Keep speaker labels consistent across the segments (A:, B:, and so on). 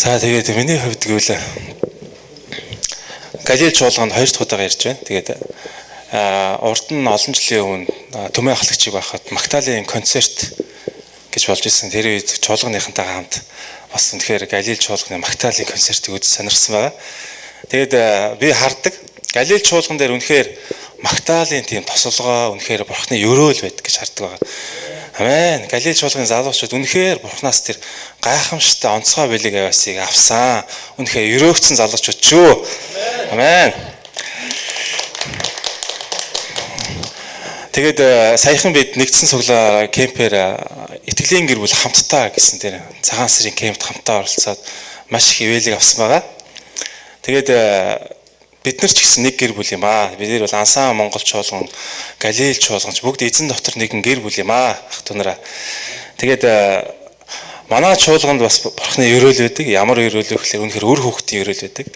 A: За тэгээд миний хувьд гэвэл Галил чуулганд 2 дахь удаага ярьж байна. Тэгээд урд нь олон жилийн өмнө Төмөн ахлагчийг байхад Магдалины концерт гэж болж исэн. Тэр үед чуулганыхантайгаа хамт бас үнэхээр Галил чуулганы Магдалины концертыг үзэж сонирхсан байгаа. Тэгээд би хардаг Галил чуулган дээр үнэхээр Магдалины тийм тосолгоо үнэхээр бурхны өрөөл байдаг гэж хардаг байгаа. Амен. Галил чуулганы залуучууд үнэхээр бурхнаас тэр гайхамшигтай онцгой бэлэг аваасыг авсан. Үнэхээр өрөөгцсөн залуучууд шүү. Амен. Тэгээд саяхан бид нэгдсэн цуглаа кемпээр итгэлийн гэр бүл хамтдаа гэсэн тэр цагаан сарын кемпт хамтдаа оролцоод маш их ивэлэг авсан байгаа. Тэгээд бид нар ч гэсэн нэг гэр бүл юм аа. Бид нар бол Ансан Монгол чуулган, Галил чуулганч бүгд эзэн дотор нэгэн гэр бүл юм аа. Ах トゥ нараа. Тэгээд манай чуулганд бас бурхны өрөөл байдаг. Ямар өрөөл вэ гэхээр үнэхээр өр хөвгтийн өрөөл байдаг.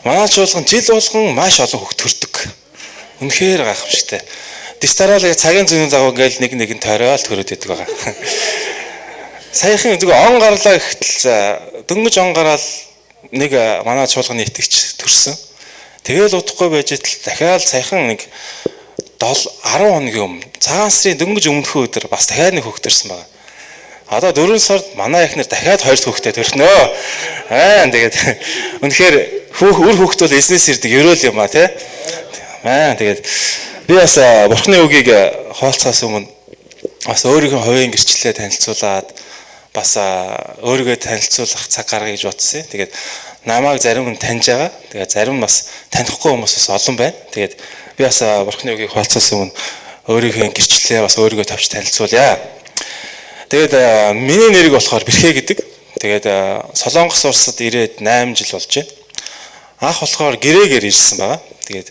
A: Манай чуулган жил болгон маш олон хөвгт төрдөг. Үнэхээр гайхамшигтай. Дистарал цагийн зүйн загвар ингээл нэг тойроод төрөөд байдаг байгаа. Саяхан зүгээр он гарлаа гэхтэл дөнгөж он гараад нэг манай чуулганы итгэгч төрсөн. Тэгэл удахгүй байж итэл дахиад саяхан нэг 10 хоногийн өмнө цагаан сарын дөнгөж өмнөхөө өдөр бас дахиад нэг хөвгт төрсөн байна. Одоо 4 сард манай ихнэр дахиад 2 хөвгтөд төрнөө. Тэгээд үнэхээр үр хөвгт бол эзнээс ирдэг өрөөл юм а тий. Тэгээд би бас бурхны үгийг хаалцаас өмнө бас өөрийнхөө хувийн гэрчлэлээ танилцуулаад бас өөрийгөө танилцуулах цаг гаргая гэж бодсон. Тэгээд намайг зарим нь таньж байгаа. Тэгээд зарим нь бас танихгүй хүмүүс бас олон байна. Тэгээд би бас бурхны үгийг хаалцаас өмнө өөрийнхөө гэрчлэлээ бас өөрийгөө тавьж танилцуулъя. Тэгээд миний нэрийг болохоор Бэрхэ гэдэг. Тэгээд Солонгос улсад ирээд 8 жил болж байна. Анх болохоор гэрээгээр ирсэн байгаа. Тэгээд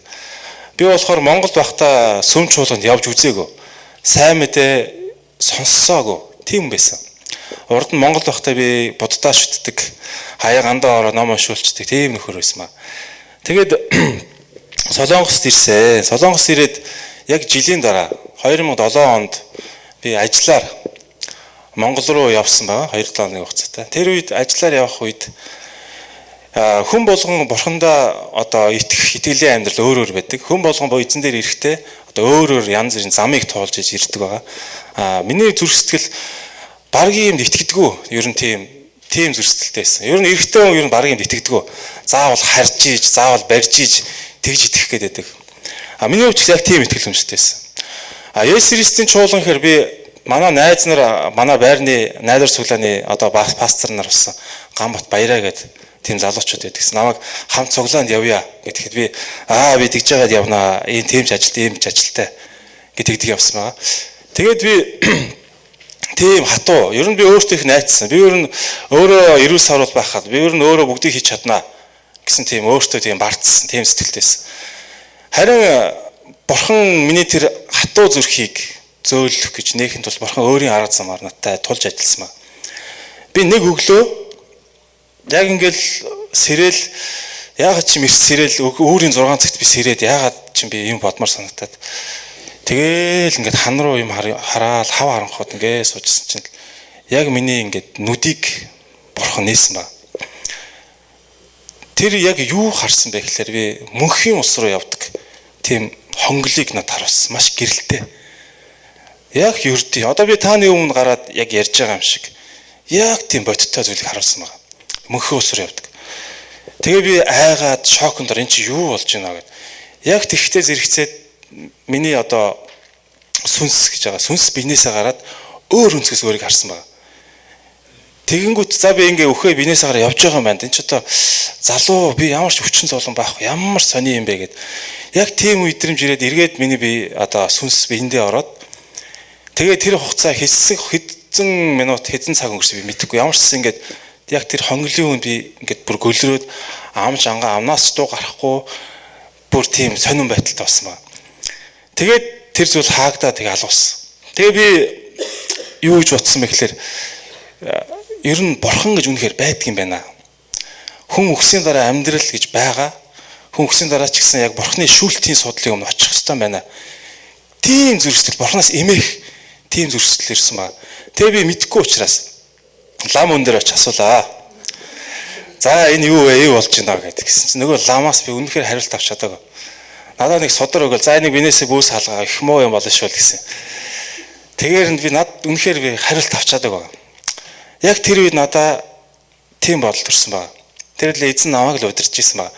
A: би болохоор Монголд байхдаа сүм чуулганд явж үзээгүй. Сайн мэдээ сонссоогүй. Тийм байсан. Урд нь Монгол байхдаа би буддаа шүтдэг, хаяа гандаа ороо ном уншуулцдаг тийм нөхөр байсан маа. Тэгээд Солонгост ирсэн. Солонгост ирээд яг жилийн дараа 2007 онд би ажиллаар Монгол руу явсан байгаа 2-7 хоногийн хугацаатай. Тэр үед ажиллаар явах үед хүн болгон бурхандаа одоо итгэлийн амьдрал өөр байдаг. Хүн болгон боо эзэн дээр ирэхдээ одоо өөр янз бүрийн замыг тоолж иж ирдэг байгаа. Миний зүрх сэтгэл баргийн юмд итгэдэггүй. Ер нь тийм зүрх сэтгэлтэй байсан. Ер нь эрэгтэй хүн ер нь баргийн юмд итгэдэггүй. Заавал харж иж, заавал барьж иж тэгж итгэх гээд байдаг. Миний хувьд яг тийм итгэл өмстэй байсан. Есүс Христийн чуулган гэхээр би манай найз нар, манай байрны найдвар цуглааны одоо пастор нар болсон Гамбат Баяраа гэдэг тийм залуучууд байдагс. Намайг хамт цуглаанд явъя гэхэд би би тэгж жагаад явнаа. Ийм тиймч ажилтай гэдэг явсан байгаа. Тэгээд би тийм хатуу. Ер нь би өөртөө их найцсан. Би ер нь өөрөө эрүүл сарвал байхад би ер нь өөрөө бүгдийг хийж чаднаа гэсэн тийм өөртөө тийм бартсан, тийм сэтгэлтэйсэн. Харин бурхан миний тэр хатуу зүрхийг зөөлөх гэж нээхэд бол бурхан өөрийн арга замаар надтай тулж ажилласан ба. Би нэг өглөө яг ингээл сэрэл яагаад ч юм эрт сэрэл өөрийн 6 цагт би сэрээд яагаад ч юм би юм бодмоор санагтаад тэгэл ингээд хан руу юм хараад хав харанхууд ингээд суужсэн чинь яг миний ингээд нүдийг бурхан нээсэн ба. Тэр яг юу харсан бэ гэхээр би мөнхийн ус руу явдаг тийм хонглыг над харуулсан. Маш гэрэлтэй. Яг ердий. Одоо би тааны өмнө гараад яг ярьж байгаа юм шиг яг тийм бодиттой зүйлийг харуулсан байна. Мөнхийн ус руу явдаг. Тэгээ би айгаад шоконд ор эн чи юу болж байна гэд. Яг тэгхтээ зэрэгцээд миний одоо сүнс гэж байгаа. Сүнс бинээсээ гараад өөр өнцгөөс өөрийг харсан байна. Тэгэнгүүт за би ингээ өхөө бинээсээ гараад явж байгаа юм байна. Энд ч одоо залуу би ямар ч хүчин зовлон байхгүй. Ямар сони юм бэ гэд. Яг тийм үедрэмж ирээд эргээд миний би одоо сүнс биендээ ороод тэгээ тэр хугацаа хэдэн минут хэдэн цаг өнгөрсөн би мэдэхгүй. Ямар ч гэсэн ингээд яг тэр хонглын үнд би ингээд бүр гөлрөөд ам жанга амнаас ч дуу гарахгүй бүр тийм сонирн байдалтай болсон ба. Тэгээд тэр зүйл хаагдаа тэгээ алуулсан. Тэгээ би юу гэж бодсон бэ гэхээр ер нь бурхан гэж үнэхээр байдаг юм байна. Хүн өгсөний дараа амьдрал гэж байгаа. Хүн өгсөний дараа ч гэсэн яг бурханы шүүлтийн судлын өмнө очих ёстой байна. Тийм зүрх сэтгэл бурханаас эмээх тийм зүрх сэтгэл ирсэн ба. Тэгээ би мэдэхгүй учраас лам өн дээр очиж асуулаа. За энэ юу вэ? Юу болж байна гэдэг гэсэн чинь нөгөө ламаас би үнэхээр хариулт авч чадаагүй. Надад нэг содор өгөл за энийг бинээсээ бүүс хаалгаа их муу юм болно шүү л гэсэн. Тэгээд би үнэхээр би хариулт авч чадаагүй. Яг тэр үед надаа тийм бодол төрсөн байна. Тэр л эзэн намайг л удирж ирсэн байна.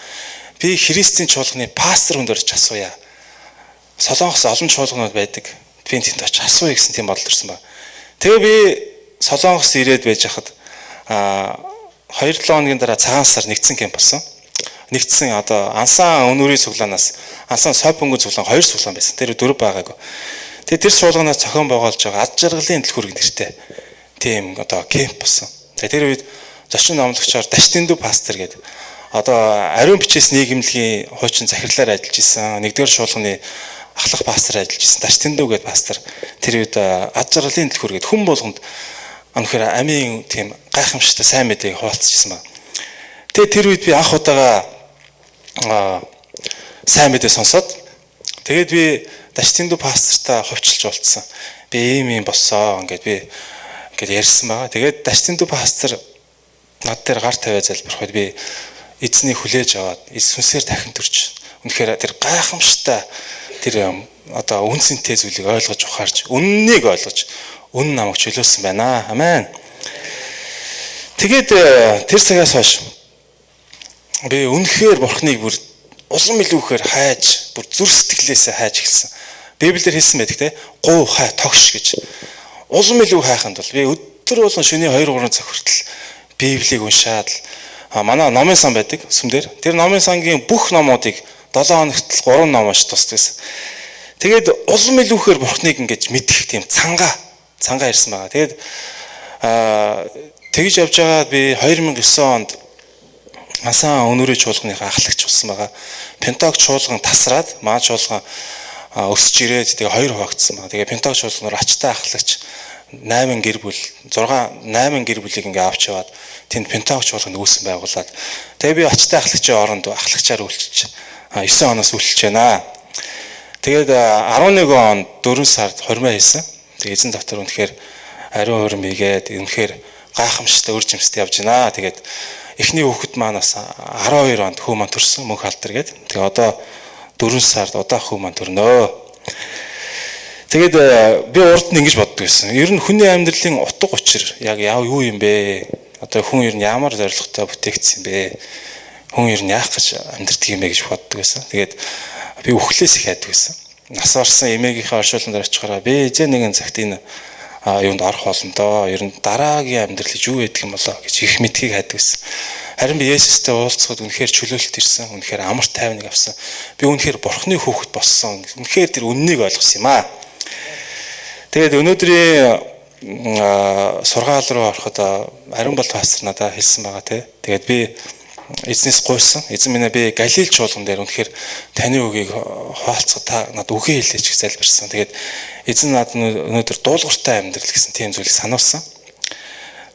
A: Би Христийн чуулганы пастор хүнд орж асууя. Солонгос олон чуулганууд байдаг. Би тэнд очиж асууя гэсэн тийм бодол төрсөн байна. Тэгээ би Солонгост ирээд байж хахад 2-7 хоногийн дараа цагаан сар нэгдсэн кемп болсон. Нэгдсэн одоо ансан өнөрийн цуглаанаас ансан сой бөнгөн цуглаан 2 цуглаан байсан. Тэр 4 байгаагүй. Тэгээ тэр цуглаанаас зохион байгуулж байгаа ад жаргалын дэлгүүрийг нэртэй тийм одоо кемп болсон. Тэгээ тэр үед зочин номлогчоор Даштиндүү пастор гэдэг одоо ариун бичээс нийгэмлэгийн хуучин захирлаар ажиллаж исэн. Нэгдүгээр шуулганы ахлах пастор ажиллаж исэн. Даштиндүү гэдэг пастор тэр үед ад жаргалын дэлгүүр гэдэг хүн болгонд анхээр амийн тийм гайхамшигтай сайн мэдээг хуваалцчихсан байна. Тэгээ тэр үед би анх удаага сайн мэдээ сонсоод тэгээд би Даштиндүү пастортаа хувьчилж уулзсан. Би ийм боссоо ингээд би ингээд ярьсан байгаа. Тэгээд Даштиндүү пастор над дээр гар тавиа залбирхад би эзнийг хүлээж аваад сүнсээр дахин төрж үнэхээр тэр гайхамшигтай тэр одоо үнсэнтэй зүйлийг ойлгож ухаарч үннийг ойлгож үнэн намайг чөлөөсөн байна. Амен. Тэгээд тэр цагаас хойш би үнэхээр бурхныг бүр улам илүүхээр хайж бүр зүр сэтгэлээсээ хайж эхэлсэн. Библиэр хэлсэн байдаг те гоо хай тогш гэж. Улам илүү хайханд бол би өдөр болгон шөнийн 2-3 цаг хүртэл Библийг уншаад манай номын сан байдаг сүмдэр. Тэр номын сангийн бүх номуудыг 7 хоногт 3 ном уншиж тусдагсан. Тэгээд улам илүүхээр бурхныг ингэж мэдэх тийм цангаа ирсэн байгаа. Тэгээд тэгж явж байгаа би 2009 онд Асан өнөрийн чуулганыхаа ахлагч болсон байгаа. Пентаг чуулган тасраад маа чуулган өсөж ирээд тэгээ 2 хуваагдсан байна. Тэгээ Пентаг чуулганаар ачтай ахлагч 8 гэр бүл 8 гэр бүлийг ингээ авч яваад тэнд Пентаг чуулганд үүсэн байгуулад тэгээ би ачтай ахлагчийн оронд ахлагчаар үйлчилж 9 оноос үйлчилж байна. Тэгээд 11 онд 4 сард хормоо хийсэн. Тэгээ эзэн дотор үнэхээр ариун хурим игээд үнэхээр гайхамшигтай үр жимстэй явж байна. Тэгээд эхний хүүхэд манаас 12 онд хүү маань төрсөн мөнх алдар гээд. Тэгээ одоо 4 сард удаа хүү маань төрнөө. Тэгээд би урд нь ингэж боддог байсан. Ер нь хүний амьдралын утга учир яг юу юм бэ? Одоо хүн ер нь ямар зорилготой бүтээгдсэн бэ? Хүн ер нь яах гэж амьдрдаг юм бэ гэж боддог байсан. Тэгээд би үхлээс их хайдаг байсан. Нас орсон эмээгийнхээ оршуулганд очихороо би эзэн нэгэн цагт энэ юунд орох болно доо. Ер нь дараагийн амьдрал юу гэдэг юм болоо гэж их мэдхийг хайдаг байсан. Харин би Есүстэй уулзахад үнэхээр чөлөөлөлт ирсэн. Үнэхээр амар тайвныг авсан. Би үнэхээр бурхны хүүхэд болсон. Үнэхээр тэр үннийг ойлгосон юм аа. Тэгээд өнөөдрийн сургаал руу ороход ариун бол пастор надад хэлсэн байгаа те. Тэгээд би эзнээс гуйсан. Эзэн минь би Галил чуулган дээр үнэхээр таны үгийг хаалцах та надад үгээ хэлээч гэж залбирсан. Тэгээд эзэн надад өнөөдөр дуулууртай амьдрал гэсэн тийм зүйлийг сануулсан.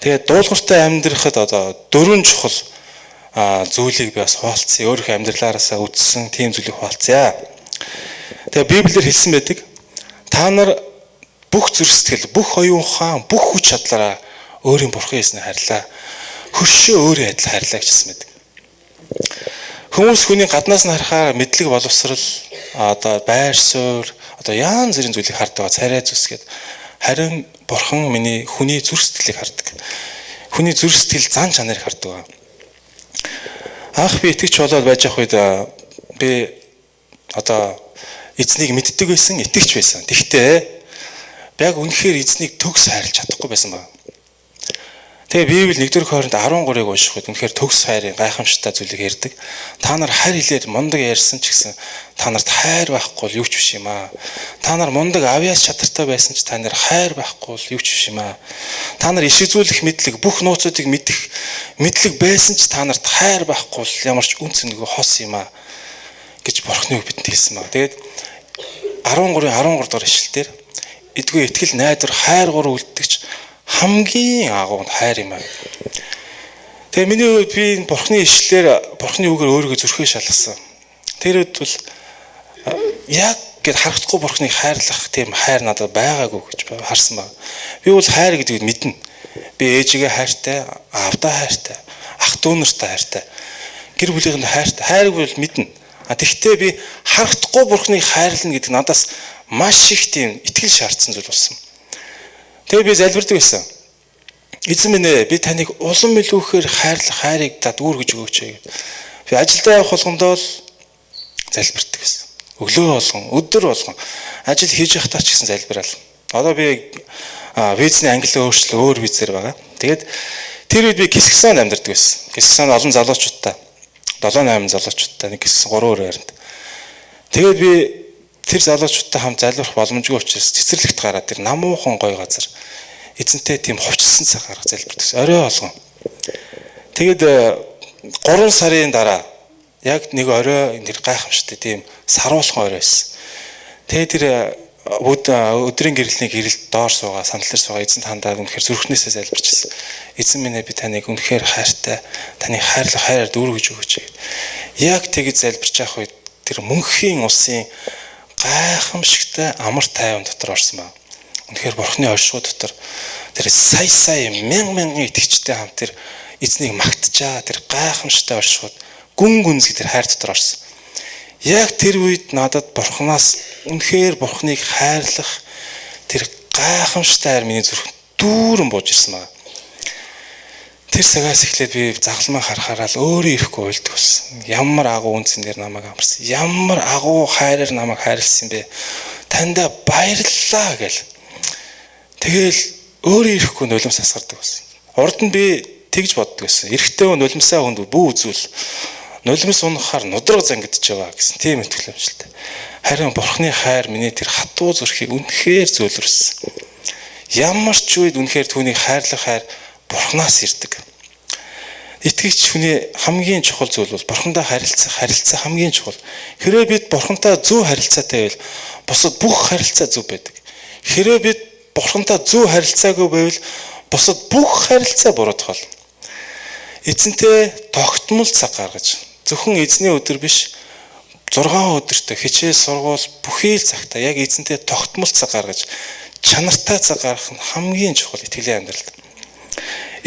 A: Тэгээд дуулууртай амьдрахад одоо 4 чухал зүйлийг би бас хаалцсан. Өөрийнхөө амьдралаараасаа үздсэн тийм зүйлийг хаалцъя. Тэгээд Библиэр хэлсэн байдаг. Та нар бүх зүрх сэтгэл, бүх оюун ухаан, бүх хүч чадлаараа өөрийн бурхан Есүсийг хайрлаа. Хөршөө өөрөө адил хайрлаа гэж хэлсэн байдаг. Хүмүүс хүний гаднаас нь харахаар мэдлэг боловсрал одоо байр суурь одоо янз бүрийн зүйлийг хардаг царай зүс гэд. Харин бурхан миний хүний зүрх сэтгэлийг хардаг. Хүний зүрх сэтгэл зан чанарыг хардаг. Анх би итгэж болоод байж ах үед би одоо эзнийг мэддэг байсан, итгэж байсан. Тэгтээ яг үнэхээр эзнийг төгс хайрлаж чадахгүй байсан байна. Тэгээ Библи 1-р Коринт 13-ыг уншихад үнэхээр төгс хайрын гайхамшигтай зүйлийг ярьдаг. Та нар хайр хэлээр мундаг ярьсан ч гэсэн та нарт хайр байхгүй бол юу ч биш юм аа. Та нар мундаг авьяас чадртай байсан ч та нар хайр байхгүй бол юу ч биш юм аа. Та нар иш үзүүлэх мэдлэг, бүх нууцуудыг мэдэх мэдлэг байсан ч та нарт хайр байхгүй бол ямар ч үнц нэг хос юм аа гэж Бурхны үг бидэнд хэлсэн байна. Тэгээд 13 дахь ишлэлээр эдгүй итгэл найдвар хайр гур үлддэгч хамгийн агуунд хайр юм аа. Тэгээ миний хувьд би энэ бурхны ишлэлээр бурхны үгээр өөрийгөө зүрхээ шалгасан. Тэр үед бол яг гэд харагдахгүй бурхныг хайрлах тийм хайр надад байгаагүй гэж харсан байна. Би бол хайр гэдгийг мэднэ. Би ээжигээ хайртай, аавдаа хайртай, ах дүү нартай хайртай. Гэр бүлийнх нь хайртай. Хайрыг бол мэднэ. Тэгэхдээ би харагдахгүй Бурхныг хайрлна гэдэг надаас маш их тийм итгэл шаардсан зүйл болсон. Тэгээ би залбирдаг байсан. Эзэн минь ээ, би таныг улам илүүхээр хайрлах хайрыг дад үүргэж өгөөч гэв. Би ажилдаа явах болгондоо л залбирдаг байсан. Өглөө болгон, өдөр болгон ажил хийж явахдаа ч гэсэн залбираал. Одоо би визний англи өөрчлөлт өөр визээр байгаа. Тэгээд тэр үед би Кисксан амьдардаг байсан. Кисксан олон залуучуудтай 7-8 залуучуудтай нэг гэсэн 3 өрөөнд. Тэгээд би тэр залуучуудтай хамт залбирах боломжгүй учраас цэцэрлэгт гараад тэр намуухан гой газар эзэнтэй тийм хувцсан цаг гаргаж залбирдаг. Орой болгон. Тэгээд 3 сарын дараа яг нэг орой тэр гайхамшигтай тийм саруулхан орой байсан. Тэгээд тэр өдрийн гэрэлтний гэрэлд доор суугаа, сандал дээр суугаа эзэнт хандаад үнэхээр зүрхнээсээ залбирчсэн. Эзэн минь би таныг үнэхээр хайртай, таны хайрлах хайраар дүүргэж өгөөч гэв. Яг тэгж залбирч явах үед тэр мөнхийн улсын гайхамшигтай амар тайван дотор орсон ба. Үнэхээр Бурхны оршихуй дотор тэр сая мянган итгэгчтэй хамт тэр эзнийг магтжаа тэр гайхамшигтай оршихуйд гүн гүнзгий тэр хайр дотор орсон. Яг тэр үед надад Бурханаас үнэхээр Бурхныг хайрлах тэр гайхамшигтай хайр миний зүрхэнд дүүрэн бууж ирсэн байна. Тэр цагаас эхлээд би загалмаа харахаараа л өөрөө ирэхгүй уйлдаг болсон. Ямар агуу үнцэн дээр намайг амарсан. Ямар агуу хайраар намайг хайрлсан бэ? Танда баярлалаа гэл. Тэгэл өөрөө ирэхгүй нулимс асгардаг болсон. Урд нь би тэгж боддог байсан. Эрэхтэй нулимсаа хүнд бүү үзүүл. Нулимс унахаар нудраг зангидж байгаа гэсэн тийм итгэл амжилттай. Харин Бурхны хайр миний тэр хатуу зүрхийг үнэхээр зөөлрсөн. Ямар ч үед үнэхээр түүнийг хайрлах хайр Бурхнаас ирдэг. Итгэгч хүний хамгийн чухал зүйл бол Бурхандаа харилцаа хамгийн чухал. Хэрвээ бид Бурхантай зөв харилцаатай байвал бусад бүх харилцаа зөв байдаг. Хэрвээ бид Бурхантай зөв харилцаагүй байвал бусад бүх харилцаа буруудах бол. Эзэнтэй тогтмол цаг гаргаж зөвхөн эзний өдөр биш 6 өдөртөө хичээл сургуул бүхий л цагтаа яг эзэнтэй тогтмол цаг гаргаж чанартай цаг гаргах нь хамгийн чухал итгэлийн амьдрал.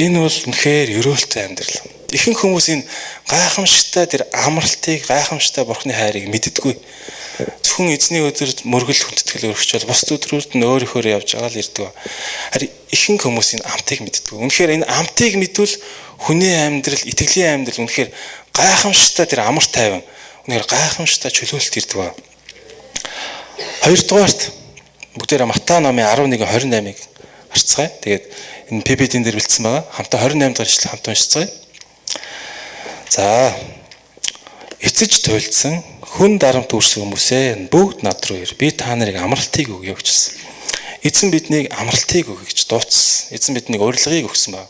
A: Энэ бол үнэхээр өрөөлтэй амьдрал. Ихэнх хүмүүс энэ гайхамшигтай тэр амралтыг, гайхамшигтай Бурхны хайрыг мэддэггүй. Зөвхөн эзний өдөрт мөргөл хүндэтгэл өргөчөөл бус өдрүүд нь өөрөөр явж байгаа л ирдэг. Харин ихэнх хүмүүс энэ амтыг мэддэггүй. Үнэхээр энэ амтыг мэдвэл хүний амьдрал, итгэлийн амьдрал үнэхээр гайхамшигтай тэр амар тайван, үнэхээр гайхамшигтай чөлөөлөлт ирдэг. Хоёрдугаарт бүгдээрээ Матай номын 11:28-ыг харцгаая. Тэгээд энэ PPT-ийн дээр бэлдсэн байгаа. Хамтаа 28 дахь ишлэл хамтаа уншицгаая. За. Эцэж туйлдсан хүн дарамт үрсэн хүмүүсээ бүгд над руу ир. Би та нарыг амралтыг өгье гэжсэн. Эзэн биднийг амралтыг өгье гэж дууцсан. Эзэн биднийг урилгыг өгсөн ба.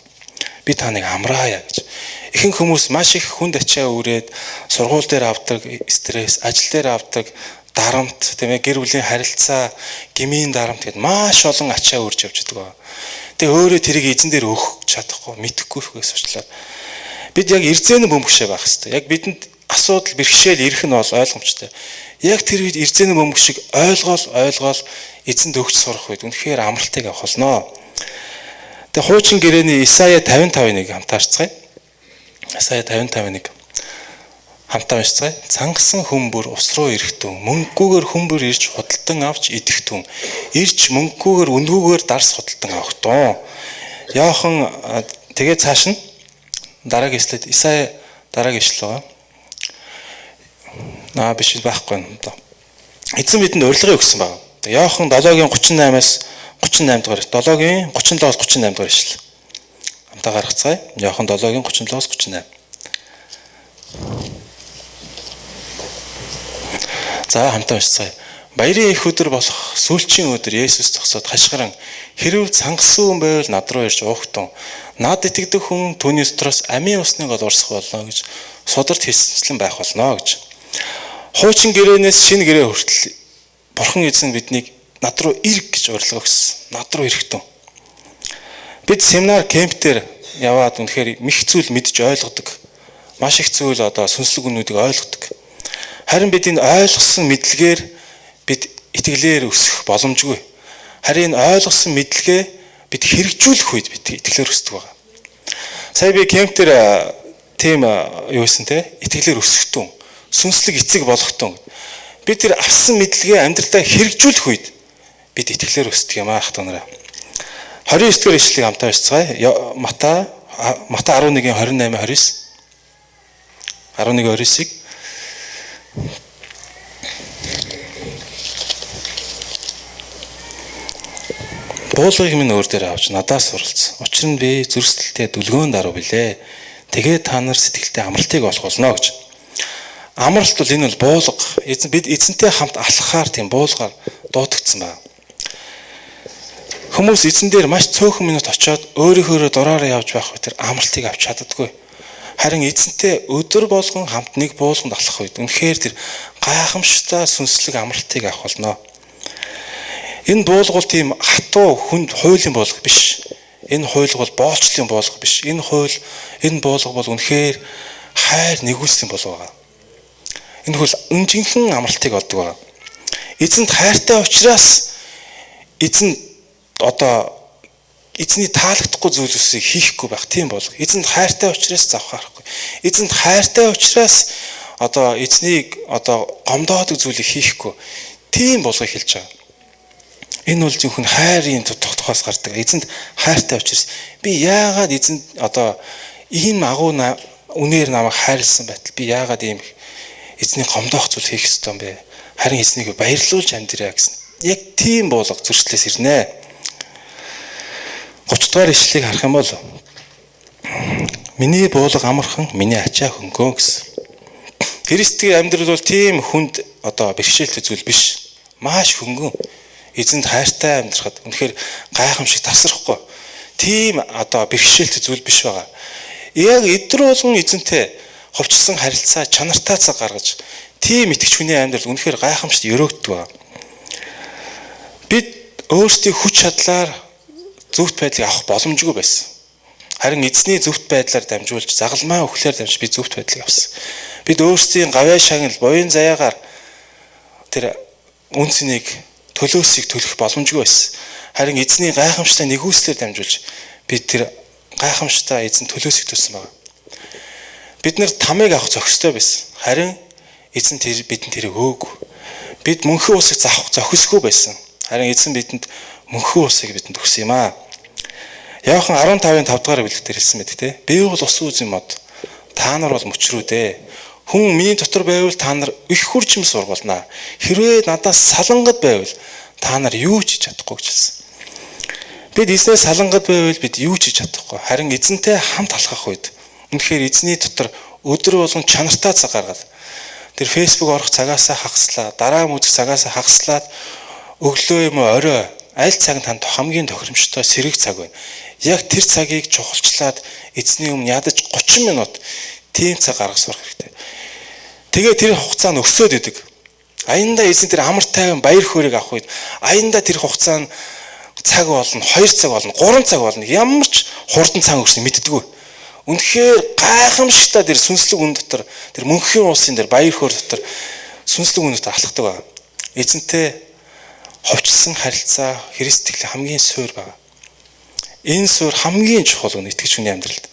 A: Би та нарыг амраая гэж. Ихэнх хүмүүс маш их хүнд ачаа өрөөд сургууль дээр авдаг стресс, ажил дээр авдаг дарамт, тийм ээ, гэр бүлийн харилцаа, гмийн дарамт гэдээ маш олон ачаа өрж явж байгаа. Тэгээ өөрөө тэрийг эзэн дээр өгөх чадахгүй, мэдэхгүй хүнээс уучлаад бид яг эрзээн бөмбөгшөө байх хэрэгтэй. Яг бидэнд асуудал бэрхшээл ирэх нь бол ойлгомжтой. Яг тэр үед эрзээн бөмбөг шиг ойлгоол эзэнд өгч сурах үед үнэхээр амралтыг авах болно. Тэгээ хуучин гэрээний Исая 55-ыг хамтаарцгаая. Исая 55-ыг хамтаа уншицгаая. Цангасан хүмүүр ус руу ирэхтэн, мөнгөгүйгээр хүмүүр ирж худалдан авч идэхтэн, ирж мөнгөгүйгээр үнгүүгээр дарс худалдан авахтун. Яохан тэгээ цааш нь дараагийн ишлэл Исая дараагийн ишлэл байгаа. Биш байхгүй юм даа. Эзэн бидэнд урилгыг өгсөн байна. Яохан 7-гийн 38-аас 38 дугаар, 7-гийн 37-аас 38 дугаар ишлэл. Хамтаа гаргацгаая. Яохан 7-гийн 37-аас 38. За хамтаа уншицгаая. Баярын их өдөр болох сүүлчийн өдөр Есүс зогсоод хашгиран хэрв цангасан хүн байвал над руу ирж уугтун. Над итгэдэг хүн түүний дотроос амийн усныг олуурсах болно гэж сударт хэлсэнчлэн байх болно гэж. Хуучин гэрээнээс шинэ гэрээ хүртэл Бурхан эзэн биднийг над руу ир гэж урилга өгсөн. Над руу ирэхтэн. Бид семинар кемптэр яваад үнэхээр их зүйл мэдж ойлгодог. Маш их зүйл одоо сүнслэг үнүүдийг ойлгодог. Харин бид энэ ойлгосон мэдлэгээр бид итгэлээр өсөх боломжгүй. Харин ойлгосон мэдлэгээ бид хэрэгжүүлэх үед бид итгэлээр өсдөг байгаа. Сая би кемптэр тийм юу гэсэн те итгэлээр өсгөтөн, сүнслэг эцэг болгохтун. Бид тэр авсан мэдлэгээ амьдралдаа хэрэгжүүлэх үед бид итгэлээр өсдөг юм аа хат өнөрөө. 29 дугаар ишлэгийг хамтаа уншицгаая. Матай 11:28-29. 11:29-ыг буулгыг минь өөр дээр авч надаас суралц. Учир нь би зүрхсэлтэй дүлгөөнд арав билээ. Тэгээд та нар сэтгэлдээ амралтыг олох болно гэж. Амралт бол энэ бол буулга. Бид эзэнтэй хамт алхахаар тийм буулгаар дуутагдсан байна. Хүмүүс эзэн дээр маш цөөхөн минут очиод өөрийнхөө дураараа явж байх үед тэр амралтыг авч чаддаггүй. Харин эзэнтэй өдөр болгон хамт нэг буулганд алхах үед үнэхээр тэр гайхамшигтай сүнслэг амралтыг авах болно. Энэ буулга бол тийм хатуу хүнд хуулийн буулга биш. Энэ хууль бол боолчлын буулга биш. Энэ буулга бол үнэхээр хайр нэгүслийн буулга байна. Энэ бол өнжинхэн амралтыг олдог байна. Эзэнд хайртай учраас эзний таалагдахгүй зүйлсийг хийхгүй байх тийм буулга. Эзэнд хайртай учраас завхаарахгүй. Эзэнд хайртай учраас эзнийг гомдоодог зүйлийг хийхгүй. Тийм буулгыг хэлж байгаа. Энэ бол зөвхөн хайрын тухаас гардаг. Эзэнд хайртай учраас би яагаад эзэнд ийм агуу үнээр намайг хайрлсан байтал би яагаад ийм эзний гомдоох зүйл хийх ёстой юм бэ? Харин эзнийг баярлуулж амьдраа гэсэн. Яг тийм буулга зөрчлөөс ирнэ. 30 дугаар ишлэгийг харах юм бол миний буулга амархан, миний ачаа хөнгөн гэсэн. Христийн амьдрал бол тийм хүнд бэрхшээлтэй зүйл биш. Маш хөнгөн. Эзэнд хайртай амьдрахад үнэхээр гайхамшиг тасрахгүй. Тийм бэрхшээлтэй зүйл биш байгаа. Яг өдөр болгон эзэнтэй хувьчилсан харилцаа чанартай цаг гаргаж тийм итгэж хүний амьдрал үнэхээр гайхамшигт өрөөгдөг байна. Бид өөрсдийн хүч чадлаар зөвхт байдлыг авах боломжгүй байсан. Харин эзний зөвхт байдлаар дамжуулж загалмаа өглөөр дамж би зөвхт байдлыг авсан. Бид өөрсдийн гавьяа шагнал, буян заяагаар тэр үнцнийг төлөөсийг төлөх боломжгүй байсан. Харин эзний гайхамшигтай нэгүслээр дамжуулж бид тэр гайхамшигтай эзэн төлөөсийг төлсөн байна. Бид нэр тамыг авах зохистой байсан. Харин эзэн бидэнд тэрийг өгөөгүй. Бид мөнхөн усыг зохисгүй байсан. Харин эзэн бидэнд мөнхөн усыг бидэнд өгсөн юм аа. Яохан 15-ын 5 дугаар бүлэгтэр хэлсэн мэт те. Би бол ус үзэн мод. Та нар бол мөчрүү дээ. Хүн миний дотор байвал та нар их хүрчим сургуулнаа. Хэрвээ надаас салангад байвал та нар юу ч хийж чадахгүй гэж хэлсэн. Бид эзнээс салангад байвал бид юу ч хийж чадахгүй. Харин эзэнтэй хамт алхах үед үнэхээр эзний дотор өдөр болгон чанартай цаг гаргаад тэр фэйсбүүк орох цагаасаа хагаслаа, дараа нь үзэх цагаасаа хагаслаад өглөө юм уу орой аль цаг танд хамгийн тохиромжтой сэрэг цаг байна. Яг тэр цагийг чухалчлаад эзний өмнө ядаж 30 минут тийм цаг гаргаж сурах хэрэгтэй. Тэгээ тэр хугацаа нь өсөөд идэг. Аяндаа эзэн тэр амар тайван баяр хөөргийг авах үед аяндаа тэр хугацаа нь цаг болно, 2 цаг болно, 3 цаг болно. Ямар ч хурдан цаг өгснө мэддэггүй. Үнэхээр гайхамшигтай тэр сүнслэг үн дотор тэр мөнхийн улсын тэр баяр хөөр дотор сүнслэг үн дотор алхдаг байна. Эзэнтэй ховчлсон харилцаа Христ итгэлийн хамгийн суурь байна. Энэ суурь хамгийн чухал үн итгэж хүний амьдралд.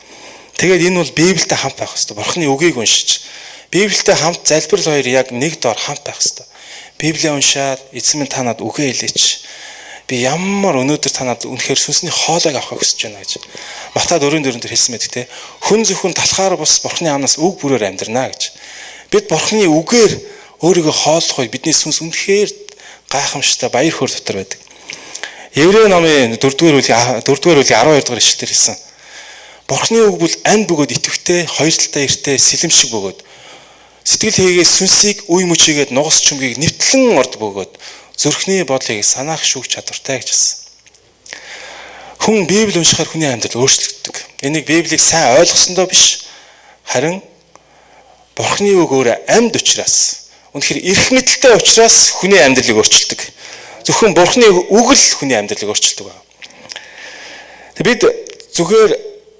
A: Тэгээд энэ бол Библиэтэй хамт байх хэрэгтэй. Бурхны үгийг уншиж Библиэтэй хамт залбирал хоёр яг нэг доор хамт байх хэрэгтэй. Библийг уншаад эзэн минь танад үгээ хэлээч. Би ямар өнөөдөр танад үнэхээр сүнсний хоолойг авахыг хүсэж байна гэж. Матай 4:4 дээр хэлсэн мэт те. Хүн зөвхөн талхаар бус Бурхны амнаас үг бүрээр амьдрнаа гэж. Бид Бурхны үгээр өөрийгөө хооллох үед бидний сүнс үнэхээр гайхамшигтай баяр хөөр дотор байдаг. Еврей номын 4-р бүлгийн 12 дугаар ишлэлээр хэлсэн. Бурхны үг бол анд бөгөөд итгэвтэй, хоёр талтай эртээ сэлэм шиг бөгөөд сэтгэл хийгээс сүнсийг үе мөчийгээд нугас чүмгийг нэвтлэн орд бөгөөд зүрхний бодлыг санаах шүүх чадвартай гэж хэлсэн. Хүн Библийг уншихаар хүний амьдрал өөрчлөгддөг. Энийг Библийг сайн ойлгосондоо биш, харин Бурхны үг өөрөө амьд учраас, үнэхээр эрх мэдэлтэй учраас хүний амьдралыг өөрчилдөг. Зөвхөн Бурхны үг л хүний амьдралыг өөрчилдөг байна. Бид зүгээр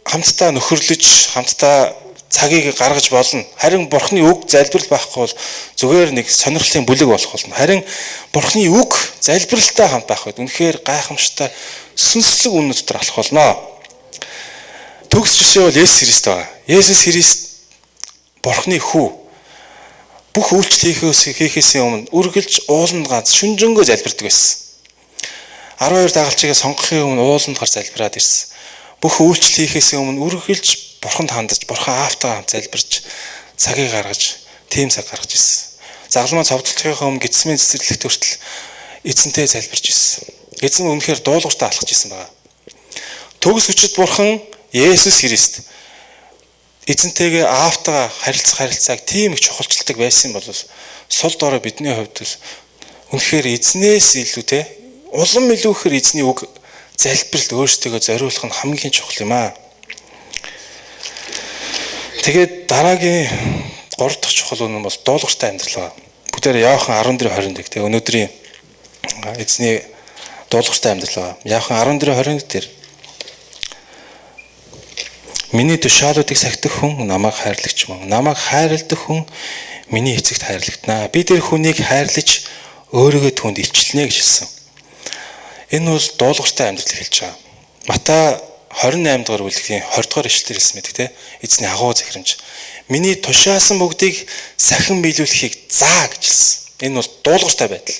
A: хамтдаа нөхөрлөж, хамтдаа цагийг гаргаж болно. Харин Бурхны үг залбирал байхгүй бол зүгээр нэг сонирхлын бүлэг болох болно. Харин Бурхны үг залбиралтай хамт байх үед үнэхээр гайхамшигтай сүнслэг үнэ дотор алах болно. Төгс жишээ бол Есүс Христ байна. Есүс Христ Бурхны хүү бүх үйлчлэл хийхээс өмнө үргэлж ууланд ганц шүнжэнгөө залбирдаг байсан. 12 дагалчийг сонгохын өмнө ууланд гар залбираад ирсэн. Бүх үйлчлэл хийхээс өмнө үргэлж Бурханд хандаж, Бурхан Аавтайгаа хамт залбирч, цагийг гаргаж, тийм цаг гаргаж ирсэн. Загалмаа цовдлохын өмнө Гетсеман цэцэрлэгт хүртэл эзэнтэй залбирч ирсэн. Эзэн үнэхээр дуулууртаа алхаж ирсэн байна. Төгс хүчит Бурхан Есүс Христ эзэнтэйгээ Аавтайгаа харилцааг тийм их чухалчилдаг байсан бол сул дорой бидний хувьд үнэхээр эзнээс илүү те улам илүүхээр эзний үг залбиралд өөрсдөө зориулах нь хамгийн чухал юм аа. Тэгээд дараагийн 3 дахь чухал үнэн бол дуулууртай амьдрал байна. Бүгдээр Иохан 14:21 тэгээ өнөөдрийн эзний дуулууртай амьдрал байна. Иохан 14:21 дээр миний тушаалуудыг сахидах хүн намайг хайрлагч мөн. Намайг хайрладаг хүн миний эцэгт хайрлагдана. Би тэр хүнийг хайрлаж өөрийгөө түүнд илчлэнэ гэж хэлсэн. Энэ бол дуулууртай амьдрал хэлж байгаа. Матай 28 дугаар бүлгийн 20 дугаар ишлэлээр хэлсэн мэт те. Эзний агуу захирамж. Миний тушаасан бүгдийг сахин биелүүлэхийг заа гэж хэлсэн. Энэ бол дуулууртай байдал.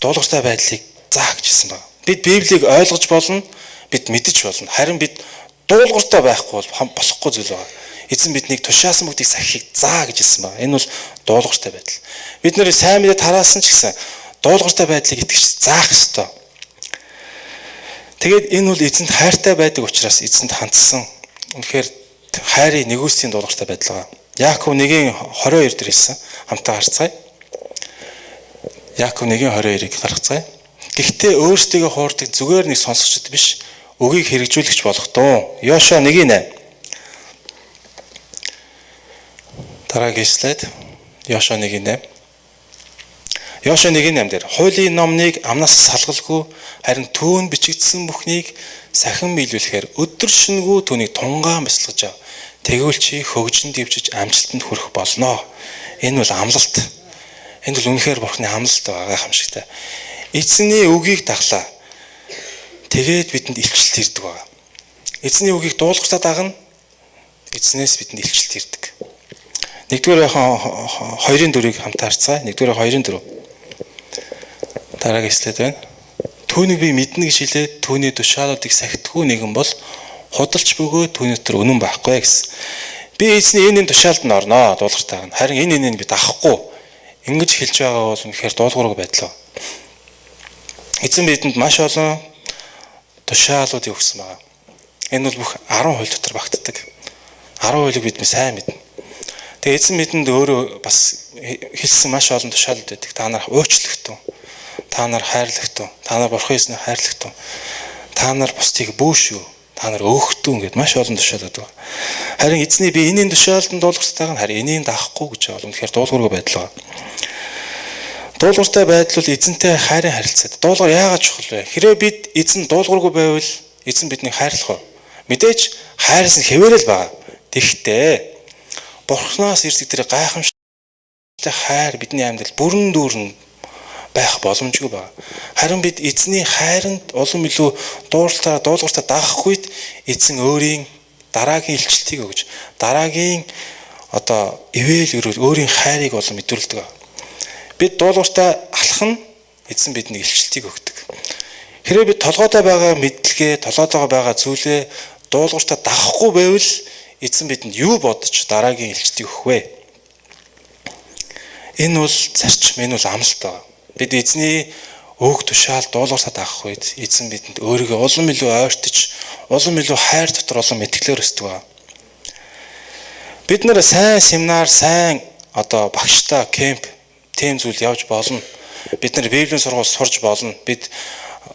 A: Дуулууртай байдлыг заа гэж хэлсэн байна. Бид Библийг ойлгож болно, бид мэдэж болно. Харин бид дуулууртай байхгүй бол болохгүй зүйл байна. Эзэн биднийг тушаасан бүгдийг сахихыг заа гэж хэлсэн байна. Энэ бол дуулууртай байдал. Бид нэр сайн мэдээ тараасан ч гэсэн дуулууртай байдлыг итгэж заах ёстой. Тэгээд энэ бол эзэнт хайртай байдаг учраас эзэнт хандсан. Үнэхээр хайрын нэгүслийн дуулууртай байдал байна. Яаков 1:22 дээр хэлсэн. Хамтаа харцгаая. Яаков 1:22-ыг гаргацгаая. Гэхдээ өөрсдөө хуурдаг зүгээр нэг сонсогчд биш, үгийг хэрэгжүүлэгч болох тоо. Йошуа 1:8. Дараагийн слайд. Йошуа 1:8. Йошуа 1:8 дээр хуулийн номныг амнаас салгалгүй харин түүнд бичигдсэн бүхнийг сахин биелүүлэхээр өдөр шөнөгүй түүнийг тунгаан бясалгаж ав. Тэгвэл чи хөгжин дэвжиж амжилтанд хүрэх болно. Энэ бол амлалт. Энэ бол үнэхээр Бурхны амлалт байгаа юм шиг та. Эзний үгийг даглаа. Тэгээд бидэнд илчлэлт ирдэг байна. Эзний үгийг дуулууртаа дагна. Эзнээс бидэнд илчлэлт ирдэг. 1-р Иохан 2:4-ыг хамтаа харцгаая. 1-р 2:4. Дараагийн слайд байна. Түүнийг би мэднэ гэж хэлээд түүний тушаалуудыг сахидгүй нэгэн бол худалч бөгөөд түүний дотор үнэн байхгүй гэсэн. Би эзний энэ тушаалд нь орноо дуулууртаа. Харин энэ би даахгүй. Ингэж хэлж байгаа бол үнэхээр дуулуургүй байдлаа. Эзэн бидэнд маш олон тушаалуудыг өгсөн байна. Энэ бол бүх 10% дотор багтдаг. 10%-ыг бид сайн мэднэ. Тэгээ эзэн бидэнд өөрөө бас хэлсэн маш олон тушаалууд байдаг. Та нар уучлагдтун. Та нар хайрлагтун. Та нар Бурхан эзнээ хайрлагтун. Та нар бусдыг бүүш юу. Та нар өөхтүн гэд маш олон тушаалууд байна. Харин эзний би энэний тушаалд нь дуулууртайг нь харин энийг даахгүй гэж байгаа. Үнэхээр дуулуургүй байдал байна. Дуулууртай байдал бол эзэнтэй хайрын харилцаа. Дуулуур яагаад чухал вэ? Хэрвээ бид эзэн дуулуургүй байвал эзэн биднийг хайрлах уу? Мэдээж хайраас нь хэвээрэл байгаа. Тэгтээ Бурханаас ирдэг тэр гайхамшигтай хайр бидний амьдрал бүрэн дүүрэн байх боломжгүй байна. Харин бид эзний хайранд улам илүү дуулууртаа дагах үед эзэн өөрийн дараагийн илчлэлтийг өгж, дараагийн ивэл өрөөл өөрийн хайрыг улам мэдрүүлдэг. Бид дуулууртаа алах нь эзэн бидний илчлэлтийг өгдөг. Хэрвээ бид толгойдоо байгаа мэдлэгээ, толгойдоо байгаа зүйлээ дуулууртаа дагахгүй байвал эзэн бидэнд юу бодож дараагийн илчлэлтийг өгөх вэ? Энэ бол зарчим, энэ бол амлалт байна. Бид эзний өг тушаал дуулууртаа дагах үед эзэн бидэнд өөрийгөө улам илүү ойртож, улам илүү хайр дотор улам итгэлээр өсдөг байна. Бид нэр сайн семинар, сайн багштай кемп тийм зүйл явж болно. Бид нар Библийн сургууль сурж болно. Бид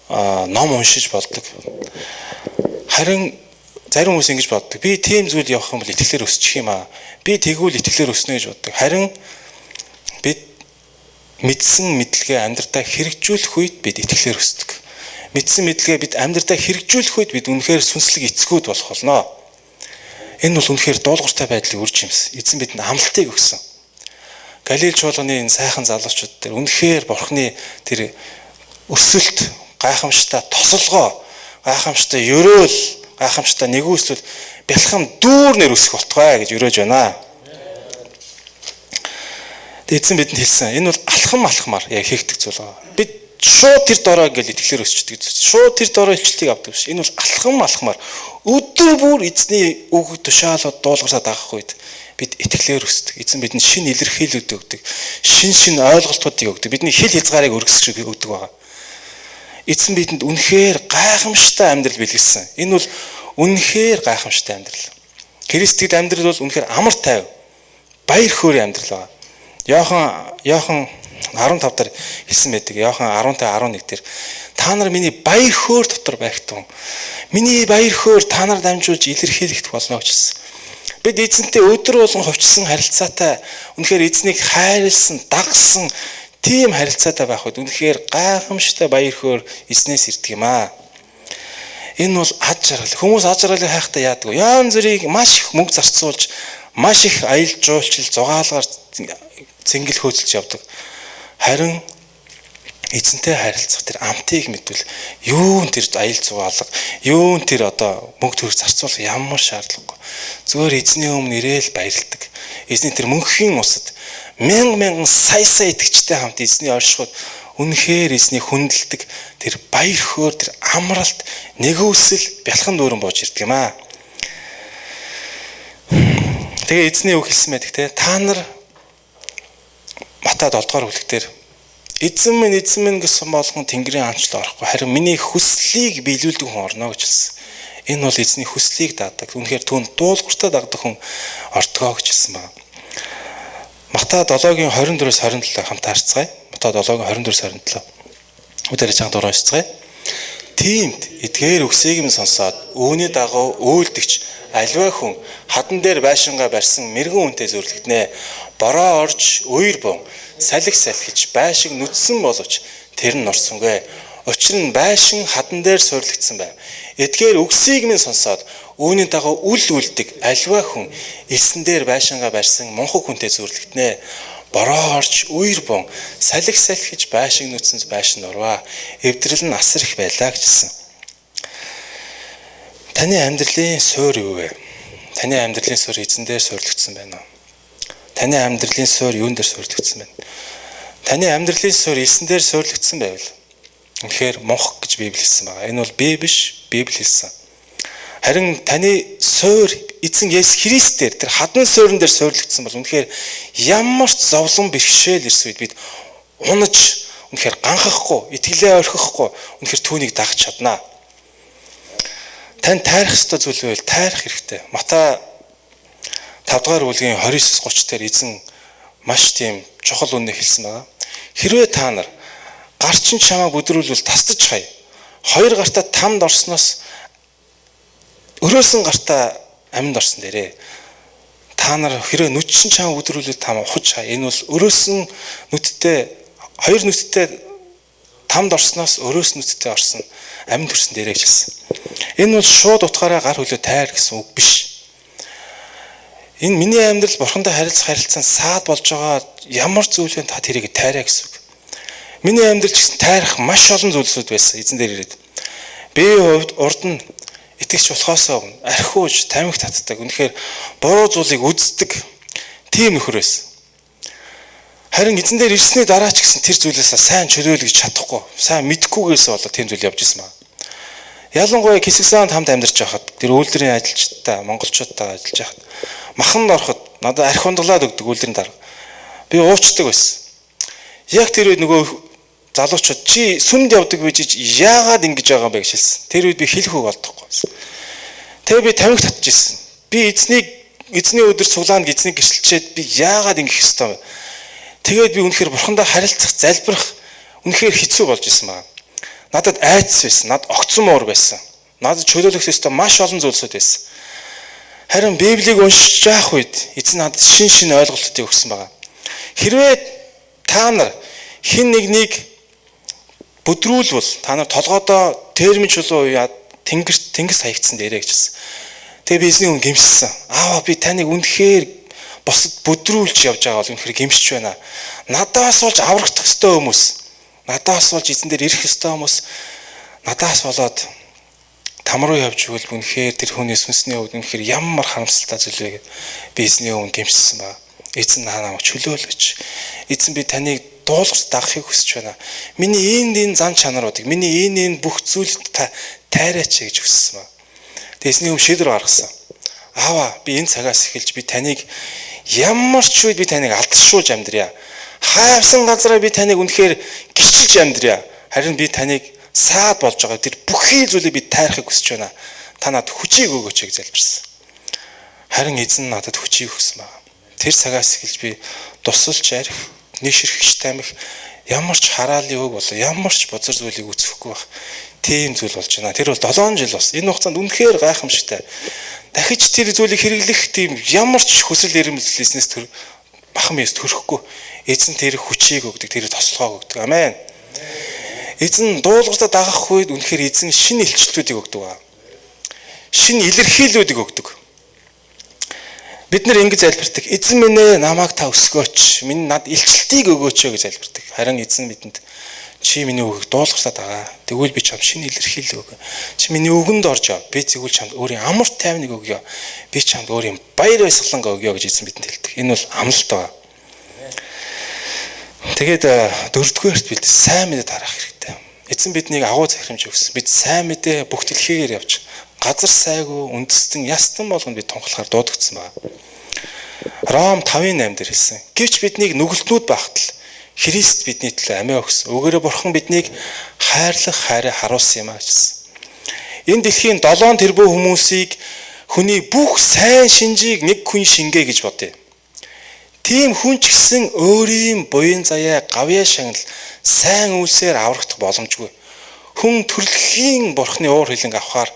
A: ном уншиж болдог. Харин зарим хүмүүс ингэж боддог. Би тийм зүйл явах юм бол итгэлээр өсчих юм аа. Би тэгвэл итгэлээр өснө гэж боддог. Харин бид мэдсэн мэдлэгээ амьдралдаа хэрэгжүүлэх үед бид итгэлээр өсдөг. Мэдсэн мэдлэгээ бид амьдралдаа хэрэгжүүлэх үед бид үнэхээр сүнслэг эцгүүд болох болно. Энэ бол үнэхээр дуулууртай байдлыг үрж юмс. Эзэн бидэнд амлалтыг өгсөн. Галил чуулганы энэ сайхан залуучууд дээр үнэхээр Бурхны тэр өсөлт, гайхамштай тосолгоо, гайхамштай ерөөл, гайхамштай нэгүсэл бэлхэм дүүрнэр өсөх болтугай гэж өрөөж байна. эзэн бидэнд хэлсэн. Энэ бол алхамаар яг хийгдэх зүйл байгаа. Бид шууд тэр дороо гэж итгэлээр өсчдөг. Шууд тэр дороо илчлэлийг авдаг биш. Энэ бол алхамаар өдөр бүр эзний үг тушаалууд дуулгарсаа дагах үед бид итгэлээр өсдөг. Эзэн бидэнд шинэ илэрхийлэлүүд өгдөг. Шинэ ойлголтуудыг өгдөг. Бидний хэл хязгаарыг өргөсгөх өгдөг байгаа. Эзэн бидэнд үнэхээр гайхамшигтай амьдрал бэлгэлсэн. Энэ бол үнэхээр гайхамшигтай амьдрал. Христэд амьдрал бол үнэхээр амар тайв. Баяр хөөрийн амьдрал байгаа. Иохан 15 дээр хэлсэн байдаг. Иохан 15:11 дээр та нар миний баяр хөөр дотор байх тун. Миний баяр хөөр та нар дамжуулж илэрхийлэгдэх болно гэж хэлсэн. Бид эзэнтэй өдөр болгон хувьчсан харилцаатай, үнэхээр эзнийг хайрлсан, дагсан тийм харилцаатай байх үед үнэхээр гайхамшигтай баяр хөөр эзнээс ирдэг юм аа. Энэ бол ад жаргал. Хүмүүс ад жаргалыг хайхтаа яадаг вэ? Яан зүрийг маш их мөнгө зарцуулж, маш их аялал жуулчил, зугаалгаар зингэл хөөцөлж явдаг. Харин эзэнтэй харилцах тэр амтыг мэдвэл юун тэр аялал зугаалга, юун тэр одоо мөнгө төгрөг зарцуулах ямар шаардлагагүй. Зүгээр эзний өмнө ирээл баярлдаг. Эзний тэр мөнхийн усад мянган сая итгэжтэй хамт эзний оршихуд үнэхээр эзний хүндэлдэг тэр баяр хөөр, тэр амралт, нэгүсэл бялхан дүүрэн бууж ирдэг юм аа. Тэгээ эзний үг хэлсэн байдаг те. Та нар Матай 7-р бүлэгтэр эзэн минь гэсэн болгон Тэнгэрийн хаанчлалд орохгүй, харин миний хүслийг биелүүлдэг хүн орно гэж хэлсэн. Энэ бол эзний хүслийг даадаг. Үнэхээр түүнд дуулууртаа дагдаг хүн ордгоо гэж хэлсэн байна. Матай 7-гийн 24-с 27 хамт харцгаая. Матай 7-гийн 24-с 27. Үдэрэ чанга дураа уншицгаая. Тиймд эдгээр үгсийг минь сонсоод үүний дагуу үйлдэгч аливаа хүн хадан дээр байшингаа барьсан мэрэгэн үнтэй зөвлөгднэ. Бороо орж үер бун салхи салхиж байшиг нүдсэн боловч тэр нь нурсангүй. Учир нь байшин хадан дээр суурлагдсан байв. Эдгээр үгсийг минь сонсоод үүний дагуу үл үлдэг аливаа хүн элсэн дээр байшингаа барьсан мунхаг хүнтэй зөвлөгднэ. Бороо орж үер бун салхи салхиж байшиг нүдсэн байшин нурваа. Эвдрэл нь асар их байлаа гэжсэн. Таны амьдралын суурь юу вэ? Таны амьдралын суурь эзэн дээр суурлагдсан байна уу? Таны амьдралын суурь юун дээр суурлагдсан байна? Таны амьдралын суурь элсэн дээр суурлагдсан байвал үнэхээр мунхаг гэж Библи хэлсэн байгаа. Энэ бол би биш, Библи хэлсэн. Харин таны суурь эзэн Есүс Христээр тэр хадан суурин дээр суурлагдсан бол үнэхээр ямар ч зовлон бэрхшээл ирсэн үед бид унаж үнэхээр ганхахгүй, итгэлээ орхихгүй үнэхээр түүнийг дагч чаднаа. Тань тайрах ёстой зүйл байвал тайрах хэрэгтэй. Матай 5-р бүлгийн 29-30 дээр эзэн маш тийм чухал үнэ хэлсэн байгаа. Хэрвээ та нар гарчин чамаа бүдрүүлвэл тасдаж хай. Хоёр гартаа тамд орсноос өрөөсөн гартаа амьд орсон дээрээ. Та нар хэрвээ нүдчин чамаа бүдрүүлвэл та ухаж хай. Энэ бол өрөөсөн нүдтэй хоёр нүдтэй тамд орсноос өрөөс нүдтэй орсон амьд төрсөн дээрээ гэсэн. Энэ бол шууд утгаараа гар хөлөө тайр гэсэн үг биш. Энэ миний амьдрал бурхантай харилцах саад болж байгаа ямар зүйл вэ та тэрийг тайраа гэсэн үг. Миний амьдрал ч гэсэн тайрах маш олон зүйлсүүд байсан эзэн дээр ирээд. Би хувьд урд нь итгэж болохоосоо архиуж тамхи татдаг. Үнэхээр буруу зүйлийг үздэг тийм нөхөр байсан. Харин эзэн дээр ирсний дараа ч гэсэн тэр зүйлээс сайн чөлөөлж чадахгүй, сайн мэдхгүйгээс болоод тийм зүйл явж ирсэн байна. Ялангуяа Кисгсанд хамт амьдарч байхад тэр үйлдвэрийн ажилчтай монголчуудтай ажиллаж байхад маханд ороход надад архи ундаглаад өгдөг үйлдвэрийн дарга. Би уучдаг байсан. Яг тэр үед нөгөө залуучууд чи сүмд явдаг байж яагаад ингэж байгаа юм бэ гэж хэлсэн. Тэр үед би хэлэх үг олдохгүй байсан. Тэгээ би тамхи татж ирсэн. Би эзний өдөр цуглаанд эзнийг гэрчилчээд би яагаад ингэж хэвээр юм. Тэгээд би үнэхээр бурхандаа харилцах, залбирах үнэхээр хэцүү болж исэн байна. Надад айдас байсан, надад огцон муур байсан. Надад чөлөөлөх ёстой маш олон зүйлсүүд байсан. Харин Библийг уншиж явах үед эзэн надад шин ойлголтыг өгсөн байна. Хэрвээ та нар хин нэгнийг бүдрүүлвэл та нар толгойдоо термин чулуу яа тэнгис хаягдсан дээрээ гэжсэн. Тэгээ би эзний өмнө гэмшсэн. Аава би таныг үнэхээр босод бүдрүүлж явж байгаа бол үнэхээр гэмшиж байна. Надаас болж аврагдах ёстой хүмүүс, надаас болж эзэн дээр ирэх ёстой хүмүүс надаас болоод там руу явж игэл үнэхээр тэр хүний сүнсний хувьд үнэхээр ямар харамсалтай зүйл вэ гэд би эзний өмнө гэмшсэн ба. Эзэн намайг чөлөөлөж, Эзэн би таныг дуулгарт дагахыг хүсэж байна. Миний энэ зан чанаруудыг, миний энэ бүх зүйлд та тайраач гэж хүссэн ба. Тэсний шийдвэр гаргасан. Аава, би энэ цагаас эхэлж би таныг ямар ч үед би таныг алдаршуулж амьдрья. Хайвсан газараа би таныг үнэхээр гिचилж амьдрья. Харин би таныг саад болж байгаа тэр бүхий зүйлийг би тайрахыг хүсэж байна. Та надад хүчийг өгөөч гэж залбирсан. Харин эзэн надад хүчийг өгсөн байна. Тэр цагаас эхэлж би тусалж арх, нийшэрхэгч тамхи ямар ч хараалын үг болоо ямар ч бузар зүйлийг үүсэхгүй байх. Тийм зүйл болж байна. Тэр бол 7 жил бас. Энэ хугацаанд үнэхээр гайхамшигтай. Дахиж тэр зүйлийг хэрэглэх тийм ямар ч хүсэл эрмэлзлээснээс бахан биес төрөхгүй. Эзэн тэр хүчийг өгдөг, тэр тослогоо өгдөг. Амен. Эзэн дуулгартаа дагах үед үнэхээр эзэн шинэ илчлэлүүдийг өгдөг ба. Шинэ илэрхийллүүдийг өгдөг. Бид нар ингэж залбирдаг. Эзэн минь ээ, намайг та өсгөөч. Минь над илчлэлтийг өгөөч гэж залбирдаг. Харин эзэн бидэнд чи миний үгийг дуулгартаа дагаа. Тэгвэл би чам шинэ илэрхийлэл өгье. Чи миний үгэнд орж ав. Би тэгвэл чамд өөрийн амар тайвныг өгье. Би чамд өөрийн баяр баясгалангаа өгье гэж эзэн бидэнд хэлдэг. Энэ бол амлалт байна. Тэгээд дөрөвдүгээрт бид сайн мэдээ тарах хэрэгтэй. Эзэн биднийг агуу захирамж өгсөн. Бид сайн мэдээ бүх дэлхийгээр явж газар сайгүй үндэстэн ястан болгонд бид тунхлахаар дуудагдсан байна. Ром 5:8 дээр хэлсэн. Гэвч биднийг нүгэлтнүүд багтал Христ бидний төлөө амиа өгсөн. Өгөөрөө бурхан биднийг хайрлах хайраа харуулсан юм аа гэсэн. Энэ дэлхийн 7 тэрбум хүмүүсийг хүний бүх сайн шинжийг нэг хүн шингээ гэж бодъё. Тийм хүн ч гэсэн өөрийн буян заяа гавьяа шагнал сайн үйлсээр аврагдах боломжгүй. Хүн төрөлхийн бурхны уур хилэнг авахар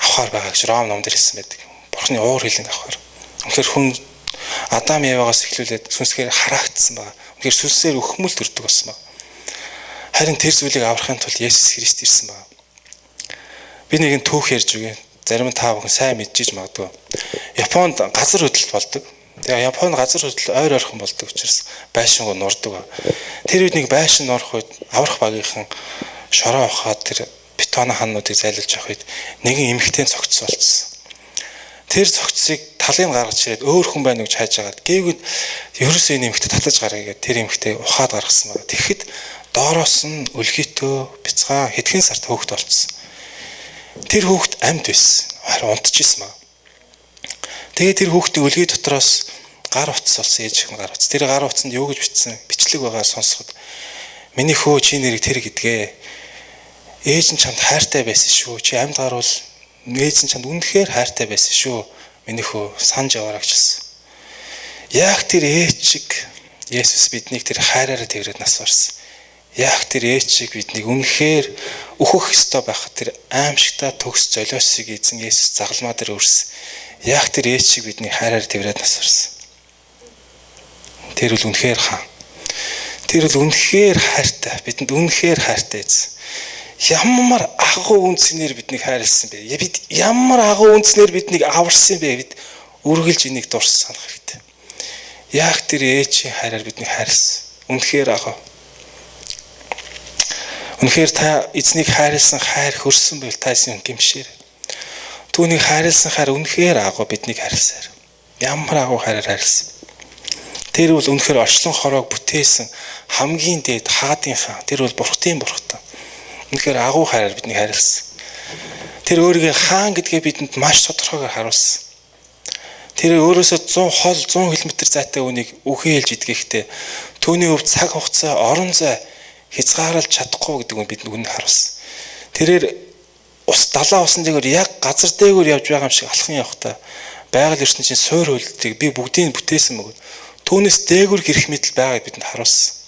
A: байгаа гэж Ром номдэр хэлсэн байдаг. Бурхны уур хилэнг авахар. Үнэхээр хүн Адам Евагаас эхлүүлээд сүнсгээр хараагдсан байна. Үнэхээр сүнсээр өхмөл төрдөг болсон байна. Харин тэр зүйлийг аврахын тулд Есүс Христ ирсэн байна. Би нэгэн түүх ярьж өгье. Зарим нь та бүхэн сайн мэдчихэж магадгүй. Японд газар хөдлөлт болдог. Тэгээ Японд газар хөдлөлт ойр ойрхон болдог учраас байшингуу нурдаг. Тэр үед нэг байшин нурах үед аврах багийнхан шороо ухаад тэр бетоны хануудыг зайлуулж авах үед нэгэн эмэгтэй цогцсон болцсон. Тэр цогцсыг талын гаргаж ирээд өөр хүн байна гэж хайж агаад гээгүүд ерөөсөө энэ эмэгтэй татаж гаргая гэдэг тэр эмэгтэй ухаад гаргасан байна. Тэгэхэд доороос нь өлгийтөө бяцгаа хэдхэн сард хөөхт болцсон. Тэр хөөхт амьд байсан. Харин унтчихсан байна. Тэгээ тэр хөөхтийн өлгий дотроос гар утас болсон ээж хүн гар утас. Тэр гар утсанд юу гэж бичсэн? Бичлэг байгаа сонсоход миний хөө чи нэрийг тэр гэдгээ. Ээж нь чамд хайртай байсан шүү. Чи амьд гарвал ээж нь чамд үнэхээр хайртай байсан шүү. Миний хөө санаж яваарай гэжсэн. Яг тэр ээж шиг Есүс биднийг тэр хайраараа тэрвэрэд нас барсан. Яг тэр ээж шиг биднийг үнэхээр өөхөх ёстой байхад тэр аимшигтай төгс золиосыг эзэн Есүс загалмаа дээр өрсөн. Яг тэр ээж шиг биднийг хайраар тэрвэрэд нас барсан. Тэр бол үнэхээр хаан. Тэр бол үнэхээр хайртай. Бидэнд үнэхээр хайртай эзэн. Ямар агуу үндснээр биднийг хайрлсан бэ? Бид ямар агуу үндснээр биднийг аварсан бэ? Бид үргэлж энийг дурсан санах хэрэгтэй. Яг тэр ээжийн хайраар биднийг хайрлсан. Үнэхээр агуу. Үнэхээр та эзнийг хайрлсан хайр хөрсөн байвал та эзэн гимшээрэй. Түүнийг хайрлсан хайр үнэхээр агуу биднийг хайрласаар. Ямар агуу хайраар хайрлсан. Тэр бол үнэхээр орчлон хороог бүтээсэн хамгийн дээд хаадынхаа. Тэр бол бурхтын бурхтан. Үнэхээр агуу хайраар биднийг хайрлсан. Тэр өөрийгөө хаан гэдгээ бидэнд маш тодорхойгоор харуулсан. Тэр өөрөөсөө 100 км зайтай үнийг үхээлж идгээхдээ түүний өв цаг хугацаа орон зай хязгаарлаж чадахгүй гэдэг нь бидэнд үнэн харуулсан. Тэрээр далайн усан дээгүүр яг газар дээгүүр явж байгаа юм шиг алхан явахдаа байгаль ертөнцийн суур хөлтийг би бүгдийг бүтээсэн мөгөд түүнээс дээгүүр гэрх мэтэл байгааг бидэнд харуулсан.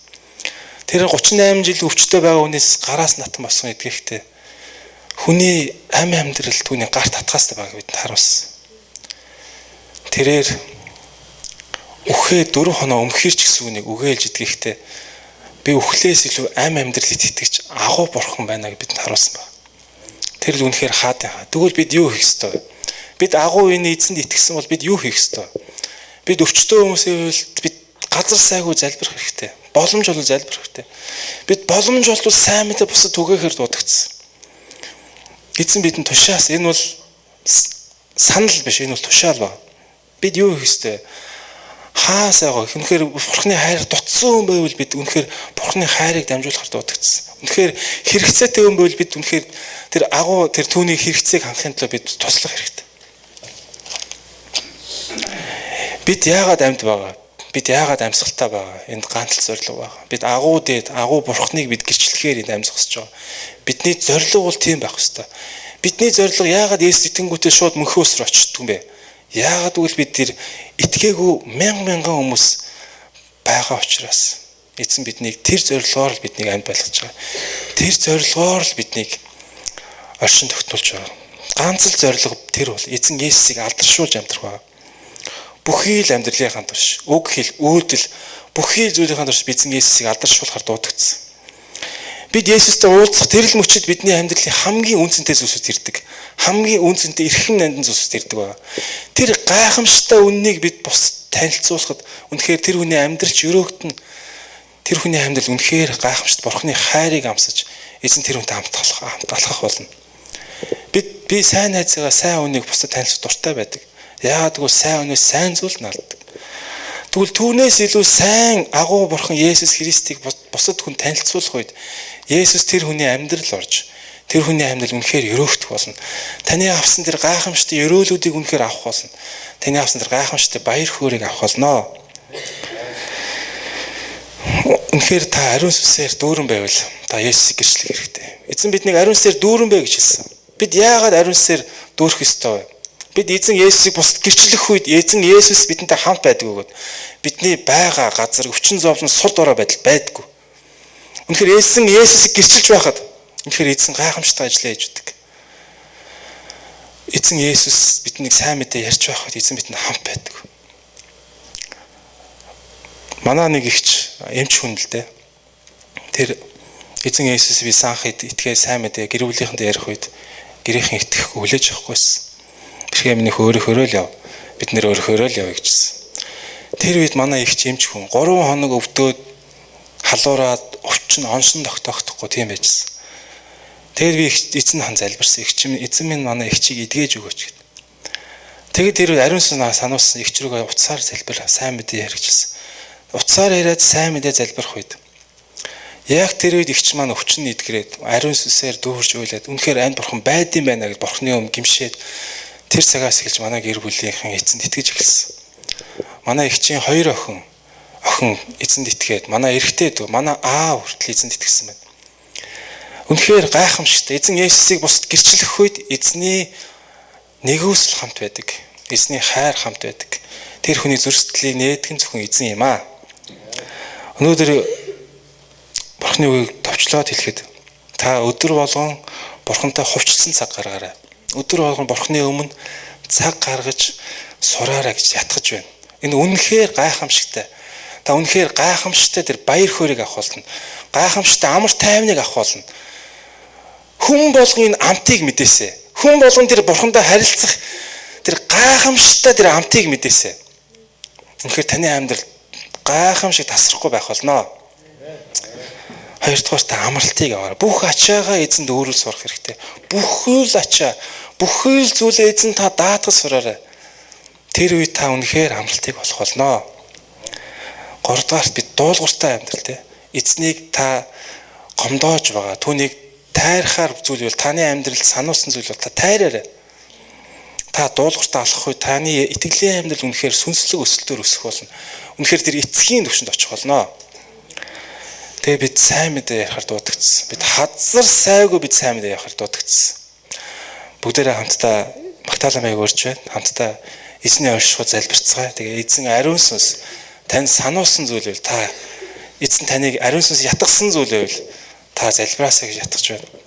A: Тэр 38 жил өвчтөй байгаа хүнээс гараас натан болсон эдгэхдээ хүний амьдрал түүний гарт татгаастай байгааг бидэнд харуулсан. Тэрээр үхээ 4 хоноо өмхирч гэсэн үнийг үгээлж эдгэхдээ би үхлээс илүү амьдралд итгэж агуу бурхан байна гэж бидэнд харуулсан байна. Тэр л үнэхээр хаадан. Тэгвэл бид юу хийх ёстой вэ? Бид агуу энэ эзэнд итгэсэн бол бид юу хийх ёстой вэ? Бид өвчтөй хүмүүсээ бид газар сайгүй залбирах хэрэгтэй. Боломж бол залбирах хэрэгтэй. Бид боломж бол сайн мэдээ бусад түгээхээр дуудагдсан. Эзэн бидэнд тушаас энэ бол санал биш, энэ бол тушаал ба. Бид юу хийх ёстой вэ? Хаас байгаа. Үнэхээр Бурхны хайр дутсан хүн байвал бид үнэхээр Бурхны хайрыг дамжуулахар дуудагдсан. Үнэхээр хэрэгцээтэй хүн байвал бид үнэхээр тэр агуу тэр түүний хэрэгцээг хангахын тулд бид туслах хэрэгтэй. Бид яагаад амьд байгаа? Бид яагаад амьсгалтай байгаа? Энд ганц зорилго байгаа. Бид агуу дээд агуу Бурхныг бид гэрчлэхээр энд амьсгах гэж байгаа. Бидний зорилго бол тийм байх ёстой. Бидний зорилго яагаад Есүс итгэнгүүтээ шууд мөнхөөс рүү очтгүй юм бэ? Яагаад гэвэл бид тэр итгээгүй мянган хүмүүс байгаа учраас эзэн биднийг тэр зорилгоор л биднийг амьд байлгаж байгаа. Тэр зорилгоор л биднийг оршин тогтнуулж байгаа. Ганц л зорилго тэр бол эзэн Есүсийг алдаршуулж амьдрах байгаа. Бүхий л амьдралынхаа турш, үг хэл, үйлдэл бүхий л зүйлийнхаа турш эзэн Есүсийг алдаршуулахар дуудагдсан. Бид Есүстэй уулзах тэрл мөчид бидний амьдралын хамгийн үнцэнтэй зүйлсүүд ирдэг. Хамгийн үнцэнтэй эрхэм нандин зүйлсүүд ирдэг байгаа. Тэр гайхамшигтай үннийг бид бусад танилцуулахад үнэхээр тэр хүний амьдралч өрөөгдөн тэр хүний амьдрал үнэхээр гайхамшигт Бурхны хайрыг амсаж эзэн тэр хүнтэй хамт алхах болно. Би сайн найзгаа сайн үннийг бусад танилцах дуртай байдаг. Яагаад гэвэл сайн үнээс сайн зүйл наалдаг. Тэгвэл түүнээс илүү сайн агуу Бурхан Есүс Христийг бусад хүн танилцуулах үед Есүс тэр хүний амьдрал орж тэр хүний амьдрал үнэхээр өрөөгдөх болно. Таны авсан тэр гайхамшигт өрөөлүүдийг үнэхээр авах болно. Таны авсан тэр гайхамшигт баяр хөөргийг авах болно. Үнэхээр та ариун сүнсээр дүүрэн байвал та Есүсийг гэрчлэх хэрэгтэй. Эзэн биднийг ариун сүнсээр дүүрэн бай гэж хэлсэн. Бид яагаад ариун сүнсээр дүүрэх ёстой вэ? Бид эзэн Есүсийг бусад гэрчлэх үед эзэн Есүс бидэнтэй хамт байдаг бөгөөд бидний байгаа газар өвчин зовлон сул дорой байдал байдаггүй. Үнэхээр эзэн Есүсийг гэрчилж байхад үнэхээр эзэн гайхамшигтай ажил хийж өгдөг. Эзэн Есүс биднийг сайн мэдээ ярьж байхад эзэн бидэнд хамт байдаг. Манай нэг ихч эмч хүн л дээ. Тэр эзэн Есүс би санхад итгээ сайн мэдээ гэр бүлийнхэндээ ярих үед гэрийнхэн итгэхгүй хүлээж авахгүйсэн. Тэрхээ минийх өөрөөр л яв. Бид нэр өөрөөр л явъя гэжсэн. Тэр үед манай ихч эмч хүн 3 хоног өвдөөд халуураад өвчин оншин тогтохдохгүй тийм байжсэн. Тэгээд би эзэн хан залбирсан. Эзэн минь манай ихчийг эдгэж өгөөч гэд. Тэгээд тэр ариун сүнс сануулсан ихч рүүгээ утсаар залбираа сайн мэдээ яригчсэн. Утсаар яриад сайн мэдээ залбирх үед яг тэр үед ихч маань өвчин эдгэрээд ариун сүнсээр дүүрж уйлаад үнэхээр ань Бурхан байд юм байна гэж Бурханы өмнө гимшээд тэр цагаас эхэлж манай гэр бүлийнхэн эзэнд итгэж эхэлсэн. Манай ихчийн 2 охин эзэнд итгээд манай эрэгтэй дүү манай аав хүртэл эзэнд итгэсэн байна. Үнэхээр гайхамшигтай. Эзэн Есүсийг бусад гэрчлэх үед эзний нэгүсэл хамт байдаг. Эзний хайр хамт байдаг. Тэр хүний зүрхсэтлийг нээдэг нь зөвхөн эзэн юм аа. Өнөөдөр Бурхны үгийг товчлоод хэлэхэд та өдөр болгон Бурхантай хувьчилсан цаг гаргаарай. Өдөр болгон Бурхны өмнө цаг гаргаж сураарай гэж ятгах байна. Энэ үнэхээр гайхамшигтай. Та үнэхээр гайхамшигтай тэр баяр хөөргийг авах болно. Гайхамшигтай амар тайвныг авах болно. Хүн болгон энэ амтыг мэдээсэй. Хүн болгон тэр Бурхантай харилцах тэр гайхамшигтай тэр амтыг мэдээсэй. Үнэхээр таны амьдрал гайхамшиг тасрахгүй байх болно. Хоёрдугаар та амралтыг аваарай. Бүх ачаагаа эзэнд өөрөөр сурах хэрэгтэй. Бүхэл ачаа, бүхэл зүйлээ эзэн та даатгаж сураарай. Тэр үед та үнэхээр амралтыг олох болно. 3 дугаарт бид дуулууртай амьдрал те. Эзнийг та гомдоож байгаа. Түүнийг тайрахаар зүйл бол таны амьдралд сануулсан зүйл бол та тайраарай. Та дуулууртай алхах үед таны итгэлийн амьдрал үнэхээр сүнслэг өсөлтөөр өсөх болно. Үнэхээр тэр эцгийн түвшинд очих болно. Тэгээ бид сайн мэдээ ярихаар дуудагдсан. Бид хазар сайгүй бид сайн мэдээ ярихаар дуудагдсан. Бүгдээрээ хамтдаа Магдалины өрж байна. Хамтдаа эзний оршихуй залбирцгаая. Тэгээ эзэн ариун сүнс танд сануулсан зүйлвэл та эзэн таныг ариун сүнс ятгсан зүйлвэл та залбираасаа гэж ятгах байна.